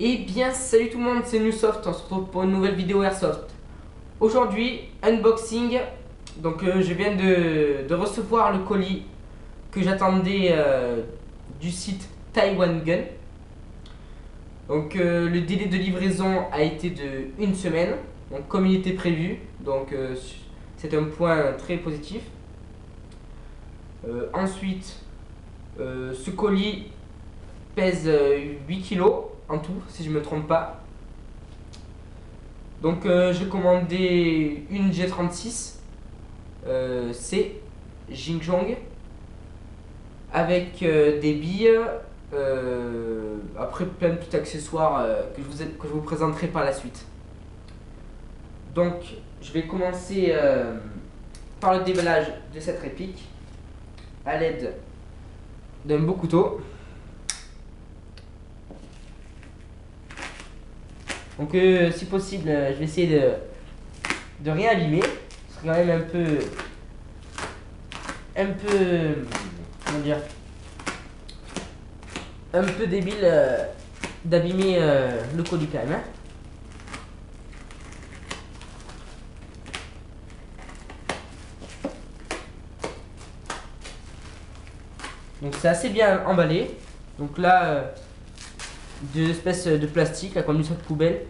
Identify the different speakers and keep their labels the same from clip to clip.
Speaker 1: Eh bien, salut tout le monde, c'est Newsoft, on se retrouve pour une nouvelle vidéo Airsoft. Aujourd'hui, unboxing. Donc, je viens de recevoir le colis que j'attendais du site Taiwan Gun. Donc, le délai de livraison a été de une semaine, donc comme il était prévu. Donc, c'est un point très positif. Ensuite, ce colis pèse 8 kilos en tout, si je me trompe pas. Donc j'ai commandé une G36 C Jingjong avec des billes, après plein de petits accessoires que je vous présenterai par la suite. Donc je vais commencer par le déballage de cette réplique à l'aide d'un beau couteau. Donc si possible, je vais essayer de rien abîmer. C'est quand même comment dire, un peu débile d'abîmer le colis quand même, hein. Donc c'est assez bien emballé. Donc là, deux espèces de plastique, là, comme une sorte de poubelle,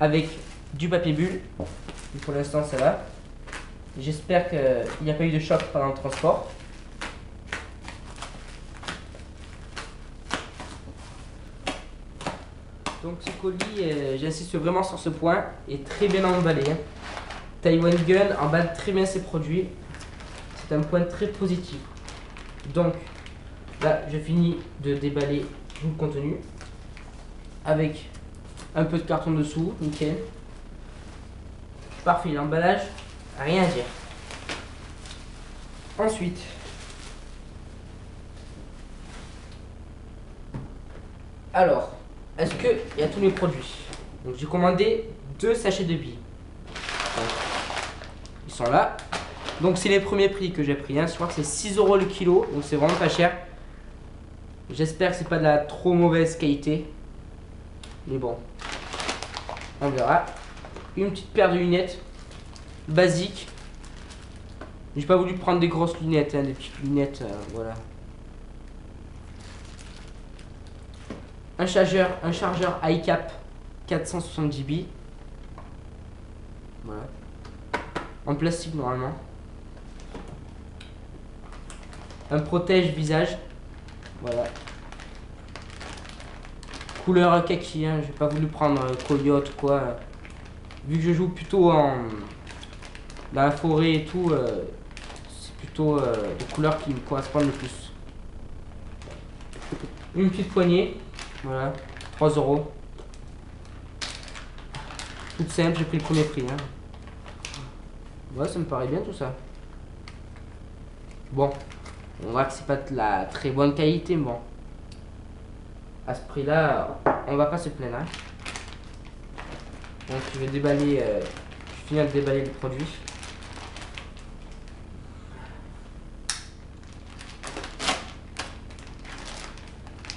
Speaker 1: avec du papier bulle. Et pour l'instant ça va. J'espère qu'il n'y a pas eu de choc pendant le transport. Donc ce colis, j'insiste vraiment sur ce point, est très bien emballé, hein. Taiwan Gun emballe très bien ses produits. C'est un point très positif. Donc là, je finis de déballer tout le contenu avec un peu de carton dessous, nickel. Parfait, l'emballage, rien à dire. Ensuite, alors, est-ce qu'il y a tous mes produits? Donc j'ai commandé 2 sachets de billes. Donc, ils sont là. Donc c'est les premiers prix que j'ai pris, hein. Je crois que c'est 6 € le kilo, donc c'est vraiment pas cher. J'espère que c'est pas de la trop mauvaise qualité. Mais bon, on verra. Une petite paire de lunettes basiques. J'ai pas voulu prendre des grosses lunettes, hein, des petites lunettes, voilà. Un chargeur iCap 470 billes. Voilà. En plastique normalement. Un protège visage. Voilà. Couleur kaki, hein. J'ai pas voulu prendre coyote ou quoi. Vu que je joue plutôt dans la forêt et tout, c'est plutôt les couleurs qui me correspondent le plus. Une petite poignée, voilà, 3 €. Toute simple, j'ai pris le premier prix, hein. Ouais, ça me paraît bien tout ça. Bon, on voit que c'est pas de la très bonne qualité, mais bon. À ce prix-là, on va pas se plaindre, hein. Donc je vais déballer, je finis de déballer le produit.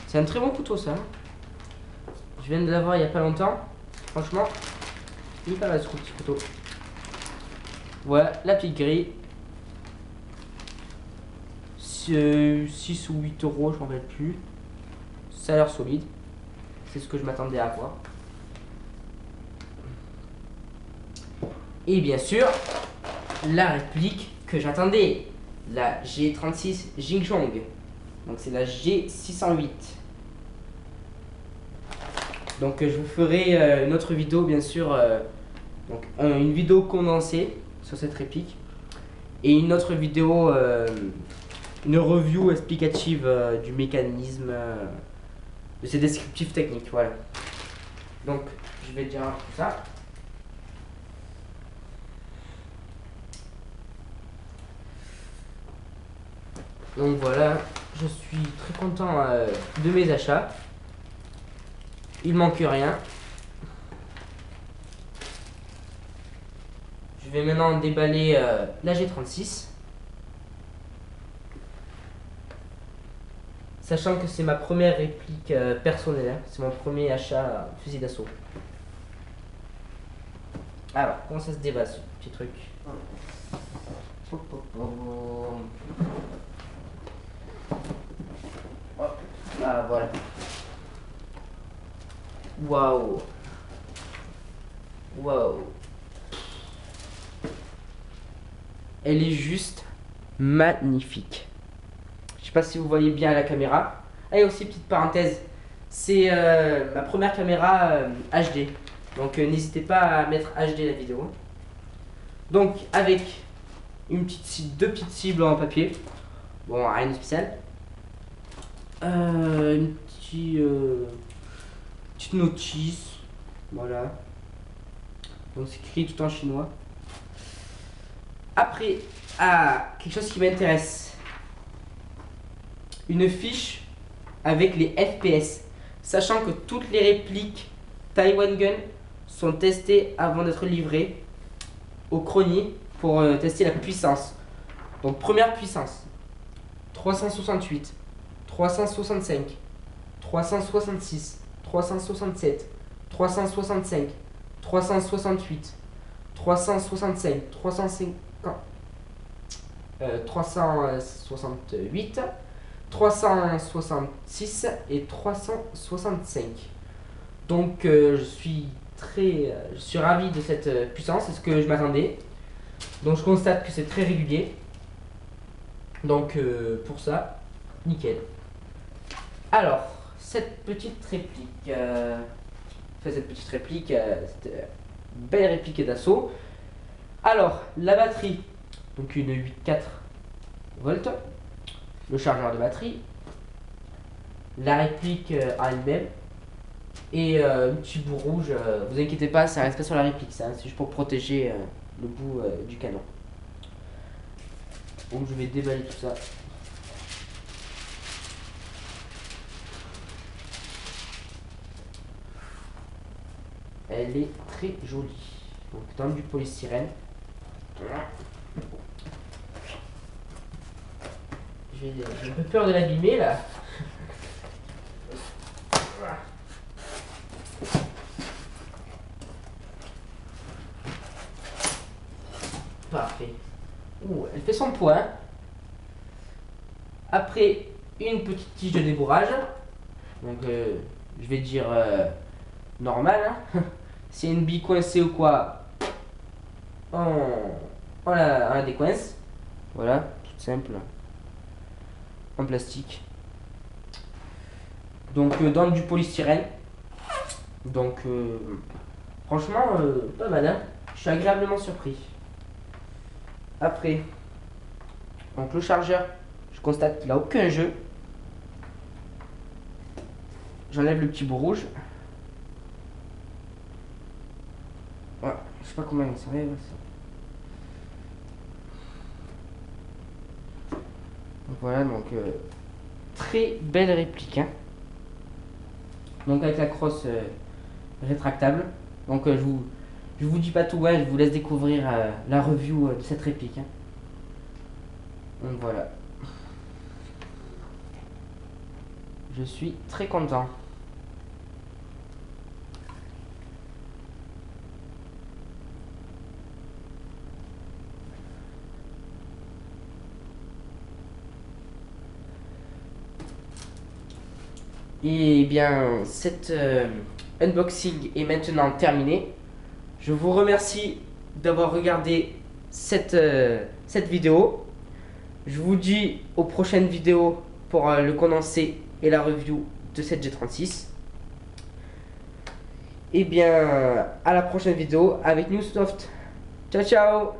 Speaker 1: C'est un très bon couteau ça, hein. Je viens de l'avoir il y a pas longtemps. Franchement, il est pas mal ce petit couteau. Voilà, la petite grille. 6 ou 8 €, je m'en rappelle plus. Ça a l'air solide. C'est ce que je m'attendais à avoir. Et bien sûr, la réplique que j'attendais. La G36 Jingjong. Donc c'est la G608. Donc je vous ferai une autre vidéo bien sûr. Donc une vidéo condensée sur cette réplique. Et une autre vidéo, une review explicative du mécanisme, de ces descriptifs techniques. Voilà. Donc je vais dire tout ça. Donc voilà, je suis très content de mes achats. Il manque rien. Je vais maintenant déballer la G36. Sachant que c'est ma première réplique personnelle, hein. C'est mon premier achat fusil d'assaut. Alors, comment ça se débat ce petit truc? Hop. Ah voilà. Waouh. Waouh. Elle est juste magnifique. Je sais pas si vous voyez bien à la caméra. Ah, et aussi petite parenthèse, c'est ma première caméra HD. Donc n'hésitez pas à mettre HD la vidéo. Donc avec deux petites cibles en papier. Bon, rien de spécial. Une petite notice. Voilà. Donc c'est écrit tout en chinois. Après, quelque chose qui m'intéresse. Une fiche avec les FPS. Sachant que toutes les répliques Taiwan Gun sont testées avant d'être livrées au Crony pour tester la puissance. Donc première puissance. 368, 365, 366, 367, 365, 368, 365, 350, 368, 366 et 365. Donc je suis ravi de cette puissance, c'est ce que je m'attendais. Donc je constate que c'est très régulier. Donc pour ça, nickel. Alors, cette petite réplique, cette belle réplique d'assaut. Alors, la batterie, donc une 8,4 volts. Le chargeur de batterie. La réplique en elle-même. Et un petit bout rouge, vous inquiétez pas, ça reste pas sur la réplique, ça, c'est juste pour protéger le bout du canon. Donc je vais déballer tout ça. Elle est très jolie. Donc dans du polystyrène. J'ai un peu peur de l'abîmer là. Parfait. Ouh, elle fait son poids. Après, une petite tige de débourrage. Donc, je vais dire normal. Hein. S'il y a une bille coincée ou quoi, on la décoince. Voilà, toute simple. En plastique. Donc, dans du polystyrène. Donc, franchement, pas mal. Hein. Je suis agréablement surpris. Après, donc le chargeur, je constate qu'il n'a aucun jeu. J'enlève le petit bout rouge. Voilà, je sais pas combien il s'enlève. Voilà, donc très belle réplique. Hein. Donc avec la crosse rétractable. Donc je vous dis pas tout, ouais, je vous laisse découvrir la review de cette réplique. Hein. Donc voilà. Je suis très content. Et bien, cet unboxing est maintenant terminé. Je vous remercie d'avoir regardé cette vidéo. Je vous dis aux prochaines vidéos pour le condensé et la review de cette G36. Et bien, à la prochaine vidéo avec Newsoft. Ciao, ciao!